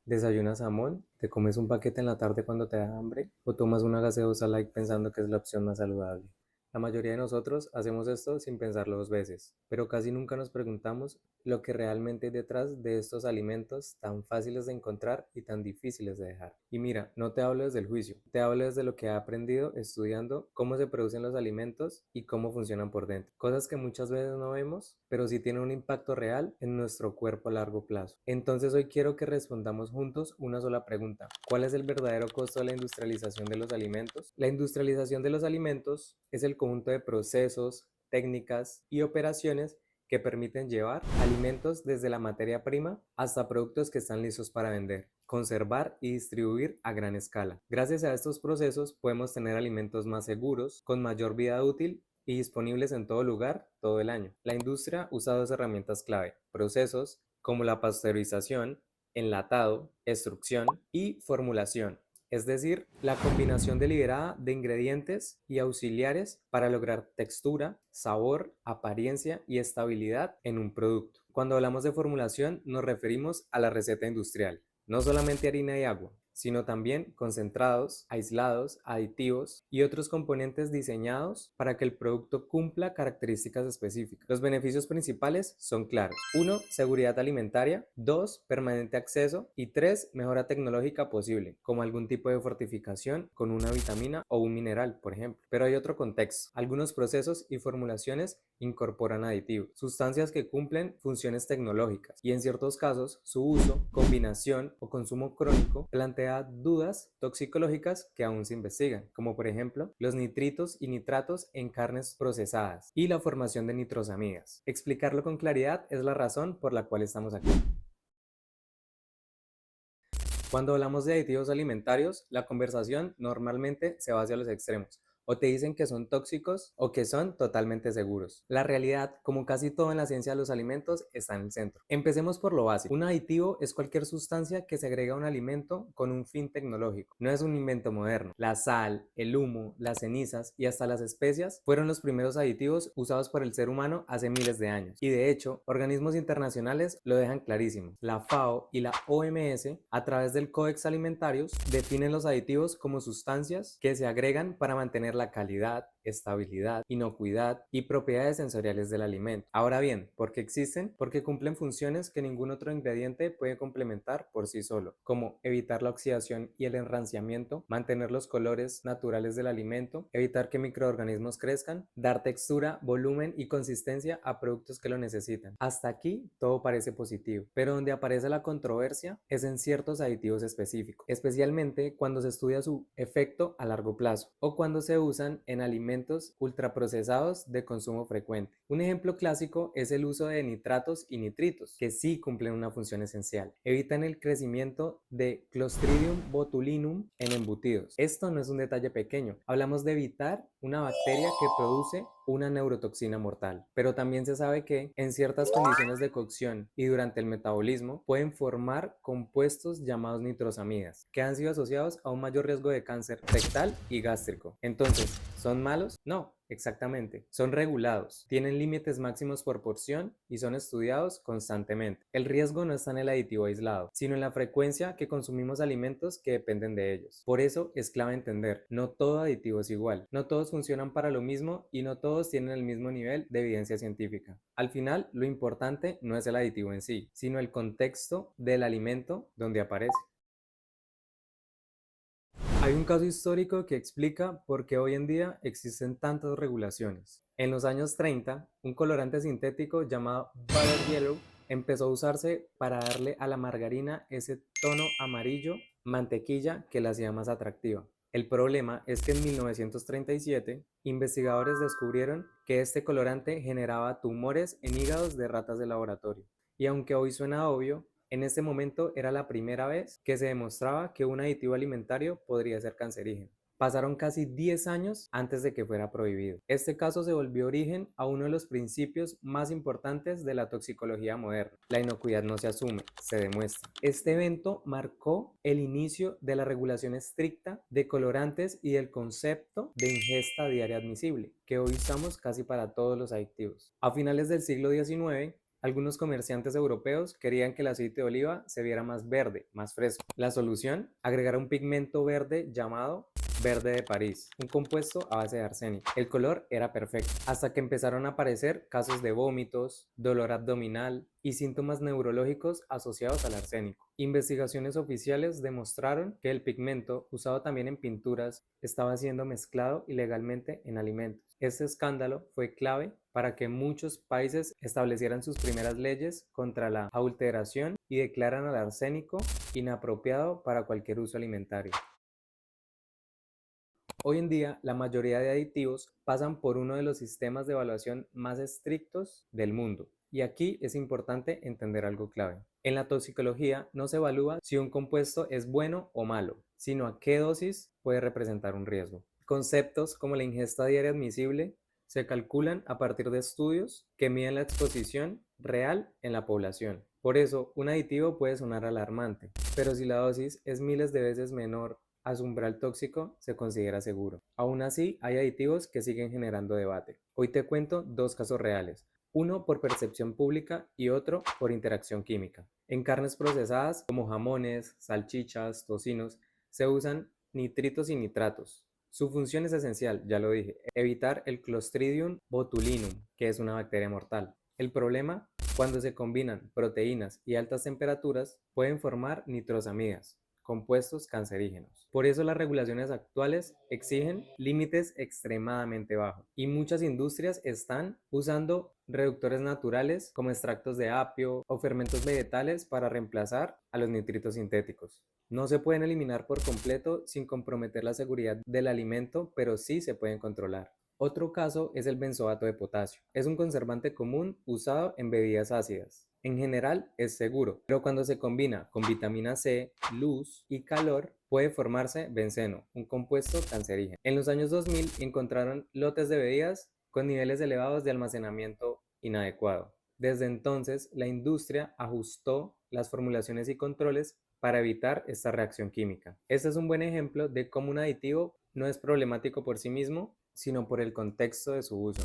¿Desayunas jamón? ¿Te comes un paquete en la tarde cuando te da hambre? ¿O tomas una gaseosa light pensando que es la opción más saludable? La mayoría de nosotros hacemos esto sin pensarlo dos veces, pero casi nunca nos preguntamos lo que realmente hay detrás de estos alimentos tan fáciles de encontrar y tan difíciles de dejar. Y mira, no te hablo desde el juicio, te hablo desde lo que he aprendido estudiando cómo se producen los alimentos y cómo funcionan por dentro. Cosas que muchas veces no vemos, pero sí tienen un impacto real en nuestro cuerpo a largo plazo. Entonces hoy quiero que respondamos juntos una sola pregunta. ¿Cuál es el verdadero costo de la industrialización de los alimentos? La industrialización de los alimentos es el conjunto de procesos, técnicas y operaciones que permiten llevar alimentos desde la materia prima hasta productos que están listos para vender, conservar y distribuir a gran escala. Gracias a estos procesos podemos tener alimentos más seguros, con mayor vida útil y disponibles en todo lugar todo el año. La industria usa dos herramientas clave: procesos como la pasteurización, enlatado, extrusión y formulación, es decir, la combinación deliberada de ingredientes y auxiliares para lograr textura, sabor, apariencia y estabilidad en un producto. Cuando hablamos de formulación nos referimos a la receta industrial, no solamente harina y agua, sino también concentrados, aislados, aditivos y otros componentes diseñados para que el producto cumpla características específicas. Los beneficios principales son claros: 1. Seguridad alimentaria; 2. Permanente acceso; y 3. Mejora tecnológica posible, como algún tipo de fortificación con una vitamina o un mineral, por ejemplo. Pero hay otro contexto: algunos procesos y formulaciones incorporan aditivos, sustancias que cumplen funciones tecnológicas, y en ciertos casos su uso, combinación o consumo crónico plantea dudas toxicológicas que aún se investigan, como por ejemplo los nitritos y nitratos en carnes procesadas y la formación de nitrosamidas. Explicarlo con claridad es la razón por la cual estamos aquí. Cuando hablamos de aditivos alimentarios, la conversación normalmente se va hacia los extremos. O te dicen que son tóxicos o que son totalmente seguros. La realidad, como casi todo en la ciencia de los alimentos, está en el centro. Empecemos por lo básico. Un aditivo es cualquier sustancia que se agrega a un alimento con un fin tecnológico. No es un invento moderno. La sal, el humo, las cenizas y hasta las especias fueron los primeros aditivos usados por el ser humano hace miles de años. Y de hecho, organismos internacionales lo dejan clarísimo. La FAO y la OMS, a través del Codex Alimentarius, definen los aditivos como sustancias que se agregan para mantener la calidad, estabilidad, inocuidad y propiedades sensoriales del alimento. Ahora bien, ¿por qué existen? Porque cumplen funciones que ningún otro ingrediente puede complementar por sí solo, como evitar la oxidación y el enranciamiento, mantener los colores naturales del alimento, evitar que microorganismos crezcan, dar textura, volumen y consistencia a productos que lo necesitan. Hasta aquí todo parece positivo, pero donde aparece la controversia es en ciertos aditivos específicos, especialmente cuando se estudia su efecto a largo plazo o cuando se usan en alimentos ultraprocesados de consumo frecuente. Un ejemplo clásico es el uso de nitratos y nitritos, que sí cumplen una función esencial. Evitan el crecimiento de Clostridium botulinum en embutidos. Esto no es un detalle pequeño, hablamos de evitar una bacteria que produce una neurotoxina mortal. Pero también se sabe que en ciertas condiciones de cocción y durante el metabolismo pueden formar compuestos llamados nitrosamidas, que han sido asociados a un mayor riesgo de cáncer rectal y gástrico. Entonces, ¿son malos? No, exactamente. Son regulados, tienen límites máximos por porción y son estudiados constantemente. El riesgo no está en el aditivo aislado, sino en la frecuencia que consumimos alimentos que dependen de ellos. Por eso es clave entender: no todo aditivo es igual, no todos funcionan para lo mismo y no todos tienen el mismo nivel de evidencia científica. Al final, lo importante no es el aditivo en sí, sino el contexto del alimento donde aparece. Hay un caso histórico que explica por qué hoy en día existen tantas regulaciones. En los años 30, un colorante sintético llamado Butter Yellow empezó a usarse para darle a la margarina ese tono amarillo mantequilla que la hacía más atractiva. El problema es que en 1937, investigadores descubrieron que este colorante generaba tumores en hígados de ratas de laboratorio. Y aunque hoy suena obvio, en ese momento era la primera vez que se demostraba que un aditivo alimentario podría ser cancerígeno. Pasaron casi 10 años antes de que fuera prohibido. Este caso se volvió origen a uno de los principios más importantes de la toxicología moderna: la inocuidad no se asume, se demuestra. Este evento marcó el inicio de la regulación estricta de colorantes y del concepto de ingesta diaria admisible, que hoy usamos casi para todos los aditivos. A finales del siglo XIX, Algunos comerciantes europeos querían que el aceite de oliva se viera más verde, más fresco. La solución, agregar un pigmento verde llamado verde de París, un compuesto a base de arsénico. El color era perfecto, hasta que empezaron a aparecer casos de vómitos, dolor abdominal y síntomas neurológicos asociados al arsénico. Investigaciones oficiales demostraron que el pigmento, usado también en pinturas, estaba siendo mezclado ilegalmente en alimentos. Este escándalo fue clave para que muchos países establecieran sus primeras leyes contra la adulteración y declaran al arsénico inapropiado para cualquier uso alimentario. Hoy en día, la mayoría de aditivos pasan por uno de los sistemas de evaluación más estrictos del mundo. Y aquí es importante entender algo clave. En la toxicología no se evalúa si un compuesto es bueno o malo, sino a qué dosis puede representar un riesgo. Conceptos como la ingesta diaria admisible se calculan a partir de estudios que miden la exposición real en la población. Por eso, un aditivo puede sonar alarmante, pero si la dosis es miles de veces menor a su umbral tóxico, se considera seguro. Aún así, hay aditivos que siguen generando debate. Hoy te cuento dos casos reales, uno por percepción pública y otro por interacción química. En carnes procesadas como jamones, salchichas, tocinos, se usan nitritos y nitratos. Su función es esencial, ya lo dije, evitar el Clostridium botulinum, que es una bacteria mortal. El problema, cuando se combinan proteínas y altas temperaturas, pueden formar nitrosamidas, compuestos cancerígenos. Por eso las regulaciones actuales exigen límites extremadamente bajos y muchas industrias están usando reductores naturales como extractos de apio o fermentos vegetales para reemplazar a los nitritos sintéticos. No se pueden eliminar por completo sin comprometer la seguridad del alimento, pero sí se pueden controlar. Otro caso es el benzoato de potasio. Es un conservante común usado en bebidas ácidas. En general es seguro, pero cuando se combina con vitamina C, luz y calor, puede formarse benceno, un compuesto cancerígeno. En los años 2000 encontraron lotes de bebidas con niveles elevados de almacenamiento inadecuado. Desde entonces, la industria ajustó las formulaciones y controles para evitar esta reacción química. Este es un buen ejemplo de cómo un aditivo no es problemático por sí mismo, sino por el contexto de su uso.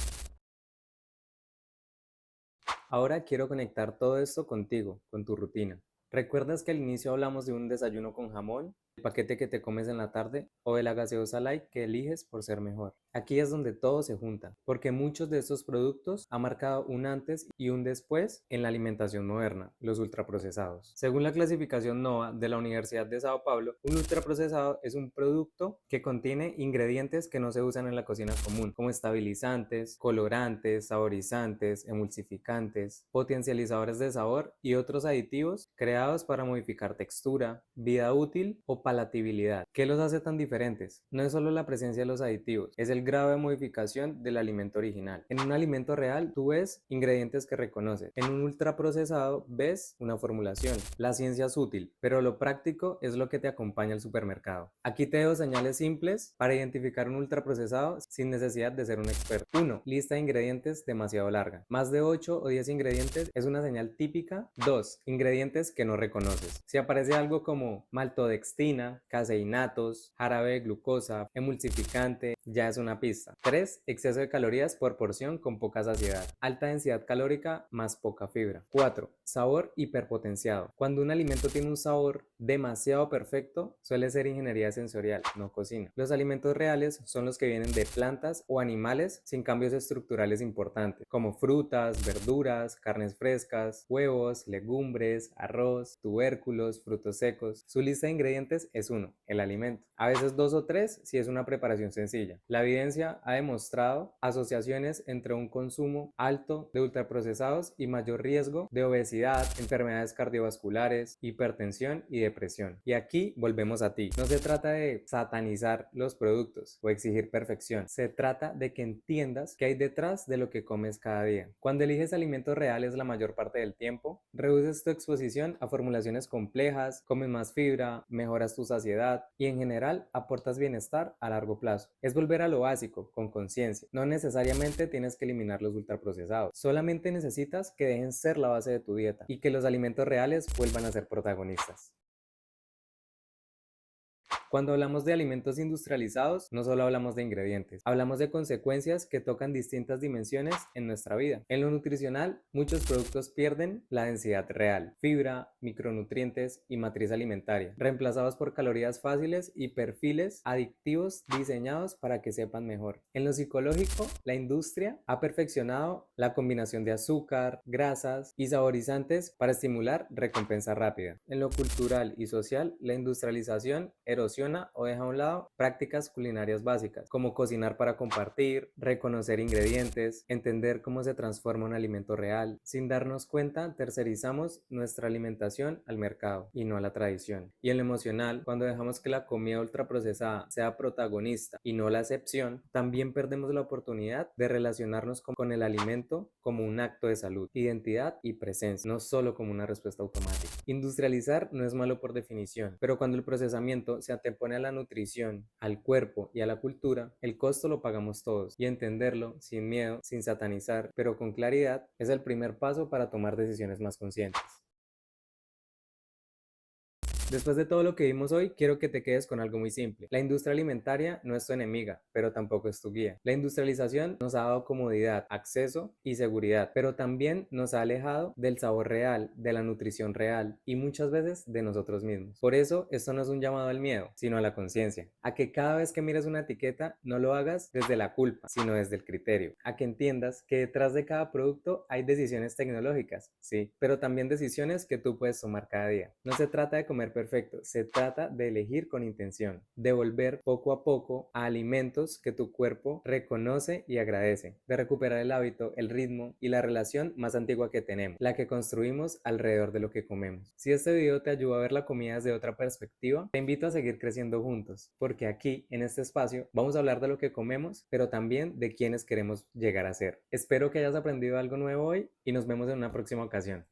Ahora quiero conectar todo esto contigo, con tu rutina. ¿Recuerdas que al inicio hablamos de un desayuno con jamón, el paquete que te comes en la tarde o de la gaseosa light que eliges por ser mejor? Aquí es donde todo se junta, porque muchos de estos productos han marcado un antes y un después en la alimentación moderna, los ultraprocesados. Según la clasificación NOVA de la Universidad de Sao Paulo, un ultraprocesado es un producto que contiene ingredientes que no se usan en la cocina común, como estabilizantes, colorantes, saborizantes, emulsificantes, potencializadores de sabor y otros aditivos creados para modificar textura, vida útil o palatabilidad. ¿Qué los hace tan diferentes? No es solo la presencia de los aditivos, es el grado de modificación del alimento original. En un alimento real tú ves ingredientes que reconoces, en un ultraprocesado ves una formulación. La ciencia es útil, pero lo práctico es lo que te acompaña al supermercado. Aquí te dejo señales simples para identificar un ultraprocesado sin necesidad de ser un experto. 1. Lista de ingredientes demasiado larga. Más de 8 o 10 ingredientes es una señal típica. 2. Ingredientes que no reconoces. Si aparece algo como maltodextrina, caseinatos, jarabe de glucosa, emulsificante, ya es una pista. 3. Exceso de calorías por porción con poca saciedad. Alta densidad calórica más poca fibra. 4. Sabor hiperpotenciado. Cuando un alimento tiene un sabor demasiado perfecto, suele ser ingeniería sensorial, no cocina. Los alimentos reales son los que vienen de plantas o animales sin cambios estructurales importantes, como frutas, verduras, carnes frescas, huevos, legumbres, arroz, tubérculos, frutos secos. Su lista de ingredientes es uno, el alimento. A veces 2 o 3 si es una preparación sencilla. La evidencia ha demostrado asociaciones entre un consumo alto de ultraprocesados y mayor riesgo de obesidad, enfermedades cardiovasculares, hipertensión y depresión. Y aquí volvemos a ti. No se trata de satanizar los productos o exigir perfección. Se trata de que entiendas qué hay detrás de lo que comes cada día. Cuando eliges alimentos reales la mayor parte del tiempo, reduces tu exposición a formulaciones complejas, comes más fibra, mejoras tu saciedad y en general aportas bienestar a largo plazo. Es volver a lo básico, con conciencia. No necesariamente tienes que eliminar los ultraprocesados. Solamente necesitas que dejen ser la base de tu dieta y que los alimentos reales vuelvan a ser protagonistas. Cuando hablamos de alimentos industrializados, no solo hablamos de ingredientes, hablamos de consecuencias que tocan distintas dimensiones en nuestra vida. En lo nutricional, muchos productos pierden la densidad real, fibra, micronutrientes y matriz alimentaria, reemplazados por calorías fáciles y perfiles adictivos diseñados para que sepan mejor. En lo psicológico, la industria ha perfeccionado la combinación de azúcar, grasas y saborizantes para estimular recompensa rápida. En lo cultural y social, la industrialización erosiona o deja a un lado prácticas culinarias básicas, como cocinar para compartir, reconocer ingredientes, entender cómo se transforma un alimento real. Sin darnos cuenta, tercerizamos nuestra alimentación al mercado y no a la tradición. Y en lo emocional, cuando dejamos que la comida ultraprocesada sea protagonista y no la excepción, también perdemos la oportunidad de relacionarnos con el alimento como un acto de salud, identidad y presencia, no solo como una respuesta automática. Industrializar no es malo por definición, pero cuando el procesamiento se antepone a la nutrición, al cuerpo y a la cultura, el costo lo pagamos todos, y entenderlo sin miedo, sin satanizar, pero con claridad, es el primer paso para tomar decisiones más conscientes. Después de todo lo que vimos hoy, quiero que te quedes con algo muy simple. La industria alimentaria no es tu enemiga, pero tampoco es tu guía. La industrialización nos ha dado comodidad, acceso y seguridad, pero también nos ha alejado del sabor real, de la nutrición real y muchas veces de nosotros mismos. Por eso, esto no es un llamado al miedo, sino a la conciencia. A que cada vez que mires una etiqueta, no lo hagas desde la culpa, sino desde el criterio. A que entiendas que detrás de cada producto hay decisiones tecnológicas, sí, pero también decisiones que tú puedes tomar cada día. No se trata de comer perfecto, se trata de elegir con intención, de volver poco a poco a alimentos que tu cuerpo reconoce y agradece, de recuperar el hábito, el ritmo y la relación más antigua que tenemos, la que construimos alrededor de lo que comemos. Si este video te ayuda a ver la comida desde otra perspectiva, te invito a seguir creciendo juntos, porque aquí, en este espacio, vamos a hablar de lo que comemos, pero también de quienes queremos llegar a ser. Espero que hayas aprendido algo nuevo hoy y nos vemos en una próxima ocasión.